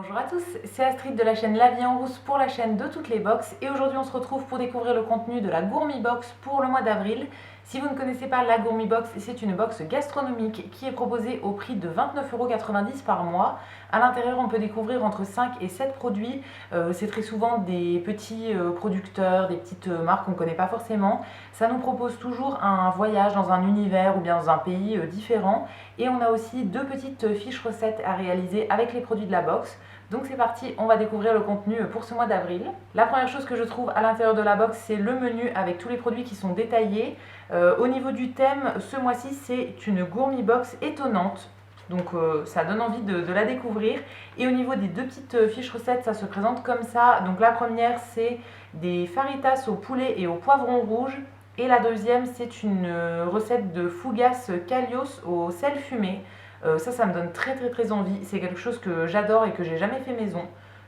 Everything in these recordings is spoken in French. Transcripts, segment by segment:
Bonjour à tous, c'est Astrid de la chaîne La Vie en Rousse pour la chaîne de toutes les box et aujourd'hui on se retrouve pour découvrir le contenu de la Gourmi Box pour le mois d'avril. Si vous ne connaissez pas la Gourmi Box, c'est une box gastronomique qui est proposée au prix de 29,90 € par mois. À l'intérieur on peut découvrir entre 5 et 7 produits, c'est très souvent des petits producteurs, des petites marques qu'on ne connaît pas forcément. Ça nous propose toujours un voyage dans un univers ou bien dans un pays différent et on a aussi deux petites fiches recettes à réaliser avec les produits de la box. Donc c'est parti, on va découvrir le contenu pour ce mois d'avril. La première chose que je trouve à l'intérieur de la box, c'est le menu avec tous les produits qui sont détaillés. Au niveau du thème, ce mois-ci, c'est une Gourmi Box étonnante. Donc ça donne envie de la découvrir. Et au niveau des deux petites fiches recettes, ça se présente comme ça. Donc la première, c'est des faritas au poulet et au poivron rouge. Et la deuxième, c'est une recette de fougasse Kalios au sel fumé. Ça me donne très envie. C'est quelque chose que j'adore et que j'ai jamais fait maison.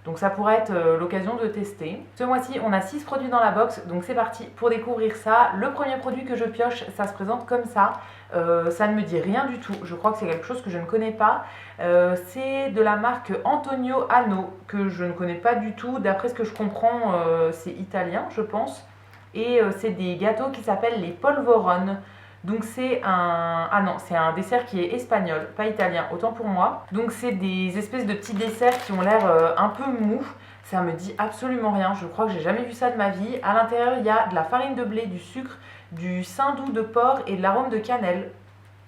Donc ça pourrait être l'occasion de tester. Ce mois-ci, on a 6 produits dans la box, donc c'est parti pour découvrir ça. Le premier produit que je pioche, ça se présente comme ça. Ça ne me dit rien du tout. Je crois que c'est quelque chose que je ne connais pas. C'est de la marque Antonio Anno, que je ne connais pas du tout. D'après ce que je comprends, c'est italien, je pense. Et c'est des gâteaux qui s'appellent les polvorone. Donc c'est un dessert qui est espagnol, pas italien, autant pour moi. Donc c'est des espèces de petits desserts qui ont l'air un peu mous. Ça me dit absolument rien, je crois que j'ai jamais vu ça de ma vie. À l'intérieur, il y a de la farine de blé, du sucre, du saindoux de porc et de l'arôme de cannelle.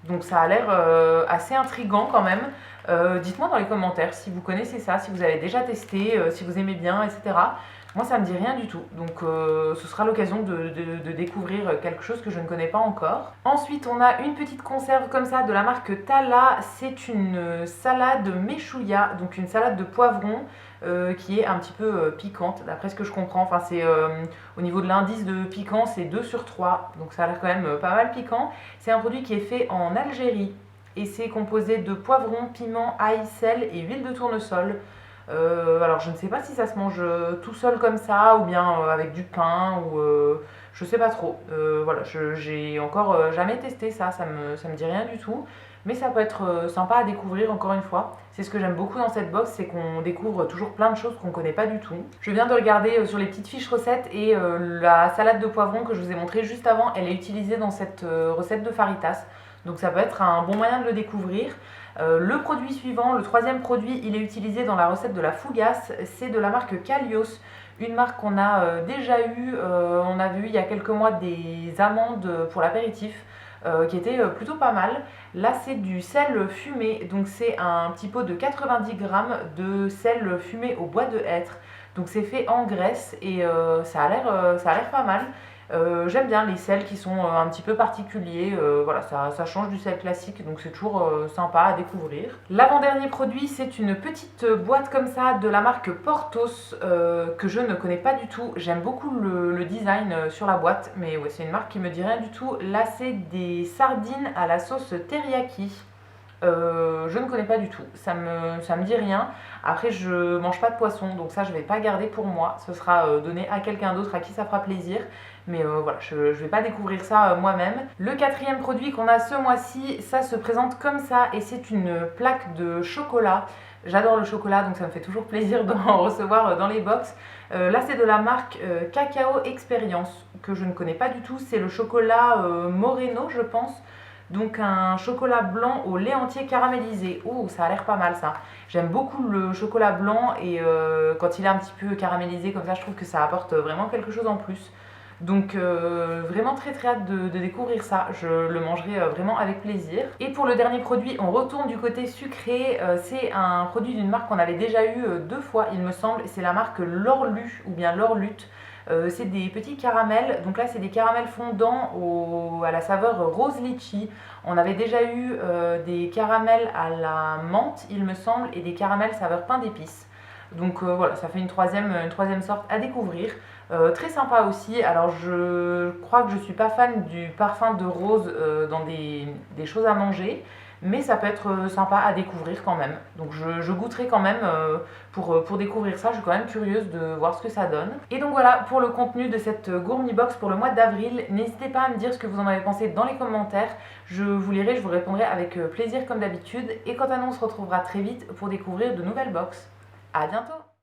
Donc ça a l'air assez intriguant quand même. Dites-moi dans les commentaires si vous connaissez ça, si vous avez déjà testé, si vous aimez bien, etc. Moi, ça me dit rien du tout, donc ce sera l'occasion de découvrir quelque chose que je ne connais pas encore. Ensuite, on a une petite conserve comme ça de la marque Tala. C'est une salade meshouya, donc une salade de poivron qui est un petit peu piquante, d'après ce que je comprends. Enfin, c'est au niveau de l'indice de piquant, c'est 2 sur 3, donc ça a l'air quand même pas mal piquant. C'est un produit qui est fait en Algérie et c'est composé de poivron, piment, ail, sel et huile de tournesol. Alors je ne sais pas si ça se mange tout seul comme ça ou bien avec du pain ou je sais pas trop. Voilà, j'ai encore jamais testé ça, ça me dit rien du tout. Mais ça peut être sympa à découvrir encore une fois. C'est ce que j'aime beaucoup dans cette box, c'est qu'on découvre toujours plein de choses qu'on connaît pas du tout. Je viens de regarder sur les petites fiches recettes et la salade de poivron que je vous ai montrée juste avant, elle est utilisée dans cette recette de faritas. Donc ça peut être un bon moyen de le découvrir. Le produit suivant, le troisième produit, il est utilisé dans la recette de la fougasse. C'est de la marque Kalios, une marque qu'on a déjà eue. On a vu il y a quelques mois des amandes pour l'apéritif qui étaient plutôt pas mal. Là, c'est du sel fumé. Donc c'est un petit pot de 90 grammes de sel fumé au bois de hêtre. Donc c'est fait en Grèce et ça a l'air pas mal. J'aime bien les sels qui sont un petit peu particuliers, voilà, ça change du sel classique, donc c'est toujours sympa à découvrir. L'avant-dernier produit, c'est une petite boîte comme ça de la marque Porthos que je ne connais pas du tout. J'aime beaucoup le design sur la boîte, mais ouais, c'est une marque qui me dit rien du tout. Là, c'est des sardines à la sauce teriyaki. Je ne connais pas du tout, ça me dit rien. Après, je mange pas de poisson, donc ça je vais pas garder pour moi. Ce sera donné à quelqu'un d'autre à qui ça fera plaisir. Mais voilà, je vais pas découvrir ça moi-même. Le quatrième produit qu'on a ce mois-ci, ça se présente comme ça et c'est une plaque de chocolat. J'adore le chocolat, donc ça me fait toujours plaisir d'en recevoir dans les box. Là, c'est de la marque Cacao Experience, que je ne connais pas du tout. C'est le chocolat Moreno, je pense. Donc un chocolat blanc au lait entier caramélisé. Oh, ça a l'air pas mal ça. J'aime beaucoup le chocolat blanc et quand il est un petit peu caramélisé comme ça, je trouve que ça apporte vraiment quelque chose en plus. Donc vraiment très hâte de découvrir ça, je le mangerai vraiment avec plaisir. Et pour le dernier produit, on retourne du côté sucré. C'est un produit d'une marque qu'on avait déjà eu 2 fois il me semble, c'est la marque Lorlu ou bien Lorlut. C'est des petits caramels, donc là c'est des caramels fondants à la saveur rose litchi. On avait déjà eu des caramels à la menthe il me semble et des caramels saveur pain d'épices. Donc voilà, ça fait une troisième sorte à découvrir. Très sympa aussi. Alors je crois que je suis pas fan du parfum de rose dans des choses à manger, mais ça peut être sympa à découvrir quand même. Donc je goûterai quand même pour découvrir ça. Je suis quand même curieuse de voir ce que ça donne. Et donc voilà pour le contenu de cette Gourmi Box pour le mois d'avril. N'hésitez pas à me dire ce que vous en avez pensé dans les commentaires. Je vous lirai, je vous répondrai avec plaisir comme d'habitude. Et quant à nous, on se retrouvera très vite pour découvrir de nouvelles box. À bientôt!